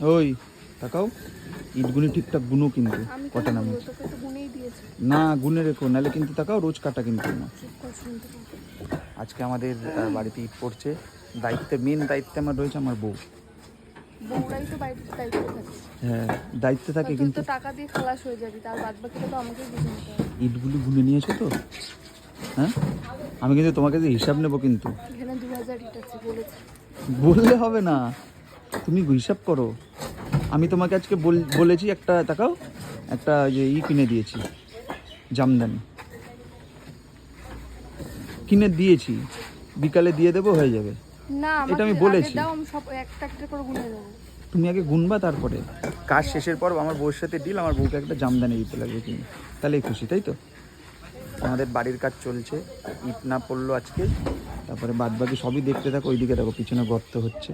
ওই তাকাও, ইটগুলি ঠিকঠাক গুনো কিন্তু কটা নামে না, গুনে রেখো, নাহলে কিন্তু তাকাও রোজ কাটা কিন্তু না। আজকে আমাদের বাড়িতে ইট পড়ছে, মেন দায়িত্বে আমার রয়েছে আমার বউ। বউরাই তো বাড়িতে দায়িত্ব থাকে। হ্যাঁ দায়িত্বে থাকে, কিন্তু টাকা দিয়ে খালাস হয়ে যাবে, তার বাদ বাকিটা তো আমাকেই বুঝে নিতে হবে। ইটগুলো গুনে নিয়েছো তো? হ্যাঁ, আমি কিন্তু তোমাকে যে হিসাব নেবো কিন্তু। এখানে 2000 ইট আছে বলেছে। বললে হবে না, তুমি হিসাব করো। আমি তোমাকে আজকে বলেছি একটা, তাকাও, একটা যে কিনে দিয়েছি, জামদানি কিনে দিয়েছি, বিকালে দিয়ে দেবো, হয়ে যাবে। না, এটা আমি বলেছি। দাও, আমি সব একটা একটা করে গুনে দেবো। তুমি আগে গুনবা, তারপরে কাজ শেষের পর আমার বউর সাথে ডিল, আমার বউকে একটা জামদানি দিতে লাগবে কিনে, তাহলেই খুশি, তাই তো? আমাদের বাড়ির কাজ চলছে, ইট না পড়লো আজকে, তারপরে বাদ বাকি সবই দেখতে থাকো। ওইদিকে দেখো পিছনে গর্ত হচ্ছে,